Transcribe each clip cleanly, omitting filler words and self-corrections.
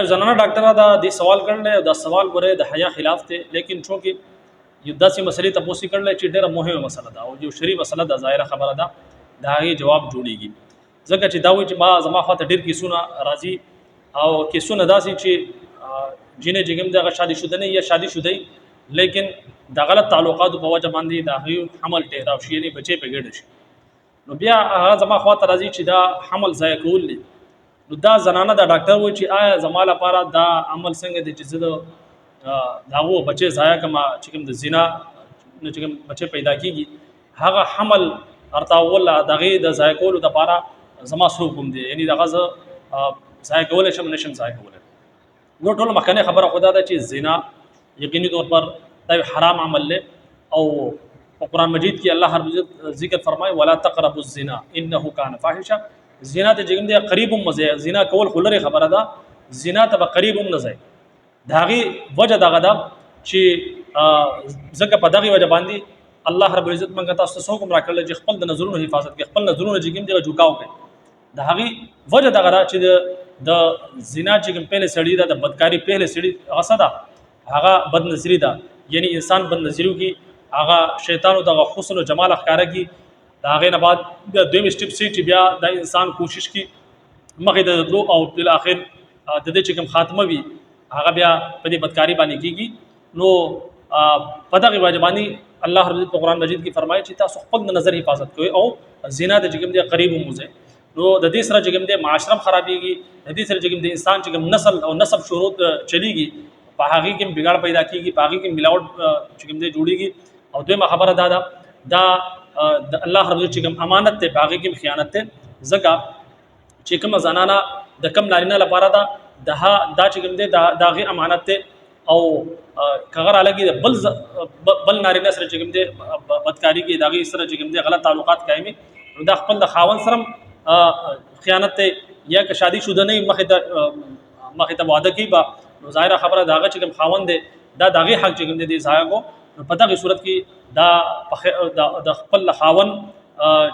دا زنانه ډاکټر دا سوال کړل دا سوال غره د حیا خلاف ته لیکن چونکه یو داسې مسلې ته پوښتنه کړل چې ډېره مهمه مسله ده او یو شری مسله ده ظاهره خبره ده دا غي جواب جوړیږي ځکه چې دا وایي چې ما زما خواته ډېر کیسونه راځي او کیسونه داسې چې جنې جګم دغه شادي شوده نه یا شادي شوده لیکن د غلط تعلقاتو په وجه باندې دا غي حمل ټیراو شي یعنی بچي په ګډ شي نو بیا هغه زما خواته راځي چې دا حمل ضایع کول دي نو دا زنانه دا ډاکټر وایي چې آیا زما لپاره دا عمل څنګه دي چې زه داغو بچي ضایع کما چې کوم د زنا نه چې کوم بچي پیدا کیږي هغه حمل ارتا ولا دغه د ضایع کولو لپاره زما سو کوم دي یعنی دغه ضایع کول شم نشم ضایع کول نو ټول مخکنه خبره خدا ده چې زنا یقیني طور پر دا حرام عمل له او قرآن مجید کې الله هر ذکر فرمای ولا تقربوا الزنا انه كان فاحشه زنا ته جګم دی قریب مزه زنا کول خلره خبره ده زنا ته قریب هم نه ځي داغي وجه دغه ده چې زکه په دغه وجه باندې الله رب العزت منګه تاسو ته حکم راکړل چې خپل د نظرونو حفاظت کې خپل نظرونو جګم دی جوکاو کوي داغي وجه دغه چې د زنا جګم په سړی ده د بدکاری په سړی غصه ده هغه بد نظری ده یعنی انسان بد نظریو کې هغه شیطانو دغه حسن او جمال ښکارا کی دا هغه نه بعد د دویم سټپ سي چې بیا د انسان کوشش کی مخې د دلو او په اخر د دې چې کوم خاتمه وي هغه بیا په دې بدکاری باندې کیږي نو په دغه واجبانی الله رب په قرآن مجید کې فرمایي چې تاسو خپل نظر حفاظت کوئ او زنا د جګم دی قریب موزه نو د دې سره جګم دی معاشره خرابېږي د دې سره جګم دی انسان چې نسل او نسب شروع چلیږي په هغه کې بګاړ پیدا کیږي په هغه کې ملاوټ جګم دی جوړیږي او دویمه خبره دا الله رب چې کوم امانت ته باغی کې خیانت ته زکه چې کوم زنانه د کم نارینه لپاره دا چې کوم دی داغه امانت ته او کغر الګي بل نارینه سره چې کوم دی بدکاری کې داغه سره چې کوم دی غلط تعلقات قائمي دا خپل د خاون سره خیانت ته یا که شادي شوده نه مخه ته وعده کوي با ظاهره خبره داغه چې کوم خاون دی داغه حق چې کوم دی ځای کو په دغه صورت کې دا د خپل خاون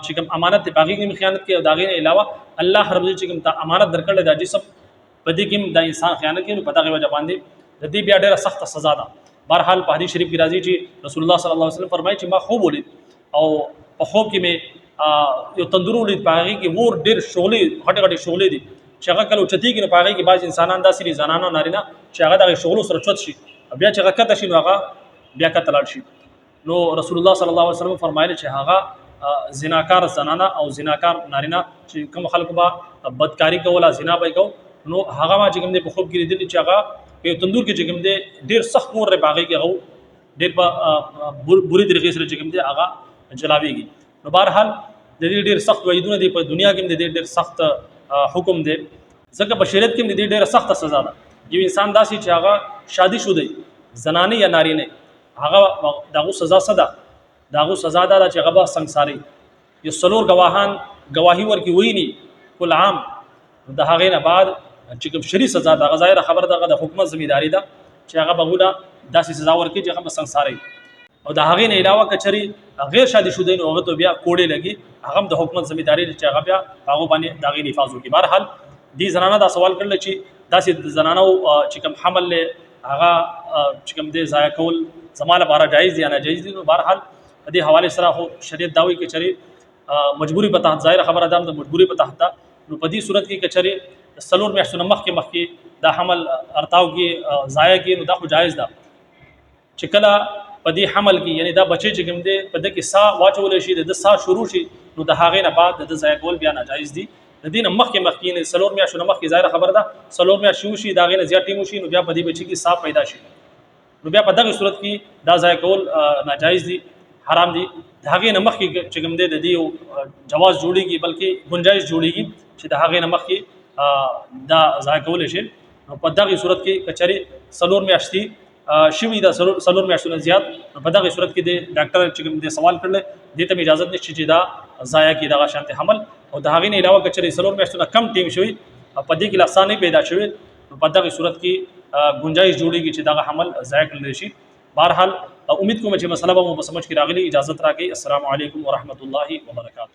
چې کوم امانت ته باغی کې خیانت کې او داغه علاوه الله رب چې کوم ته امانت درکړل دا جسم په دې کې د انسان خیانت کې په دغه وجه باندې د دې بیا ډېره سخت سزا ده بهرحال په حدیث شریف کې راځي چې رسول الله صلی الله علیه وسلم فرمایي چې ما خوب ولید او په خوب کې مې یو تندور ولید باغی کې ور ډېر شغلې غټ شغلې دي چې هغه کله چتی کې باغی کې بعض انسانان داسې زنانه نارینه چې هغه دغه شغلو سره چوت شي بیا چې هغه کته شي نو هغه بیا کتل شي نو رسول الله صلی الله علیه وسلم فرمایلی چې هغه زناکار زنانه او زناکار نارینه چې کوم خلکو با بدکاری کوله زنا به کو نو هغه ما چې کوم دې په خوب کې لیدل چې هغه په تندور کې چې کوم دې ډیر سخت مور باغی کې هغه ډیر په بری طریقې سره چې کوم دې هغه جلاویږي نو بهرحال د دې ډیر سخت وعیدونه دي په دنیا کې دې ډیر سخت حکم دی ځکه په شریعت کې دې ډیر سخت سزا ده یو انسان داسې چې هغه شادي شوده زنانه یا نارینه هغه دغه سزا صدا دغه سزا ده چې هغه سنگساري یو سلور گواهان گواهی ورکی ویني کل عام د هغه نه بعد چې کوم شری سزا د غزایر خبر دغه د حکومت ځمېداري ده چې هغه بغوله داسې سزا ورکی چې هغه سنگساري او د هغه نه علاوه کچري غیر شادي شوده نو هغه ته بیا کوړې لګي هغه د حکومت ځمېداري چې هغه بیا هغه باندې دغه نفاذ وکړي بهرحال دې زنانه دا سوال کړل چې داسې زنانه چې کوم حمل له هغه چې کوم دې ضایع کول زماله بارا جایز دي یا ناجایز دي نو بهرحال دې حواله سره خو شریعت داوي کې چری مجبوری په تحت ظاهر خبره ده د مجبوری په تحت نو په دې صورت کې کچري سلور میاشتو مخ کې دا حمل ارتاو کې ضایع کې نو دا خو جایز ده چې کله په دې حمل کې یعنی دا بچي چې کوم دې په دې کې سا واچول شي د سا شروع شي نو د هغه نه بعد د ضایع کول بیا ناجایز دي د دې مخ کې نه سلور میاشتو مخ کې ظاهر خبره ده سلور میاشتو شي دا غي نه زیات ټیم شي نو بیا په دې بچي کې سا پیدا شي نو بیا په دغه صورت کې دا ضایع کول ناجایز دي حرام دي هغه نه مخ کې چې کوم دې د دې جواز جوړيږي بلکې گنجائش جوړيږي چې د هغه نه مخ کې دا ضایع کول شي نو په دغه صورت کې کچري سلور میاشتي شوی دا سلور میاشتونه زیات په دغه صورت کې د ډاکټر چې کوم دې سوال کړل دې ته اجازه نشي چې دا ضایع کې دغه شانته حمل او د هغه نه علاوه کچري سلور میاشتونه کم ټیم شوی په دې کې لاسانه پیدا شوی په دغه صورت کې گنجائش جوړيږي چې دغه حمل ضایع کړل شي بهرحال امید کوم چې مسله به مو په سمجھ کې راغلي اجازه راکړئ السلام علیکم ورحمت الله وبرکاته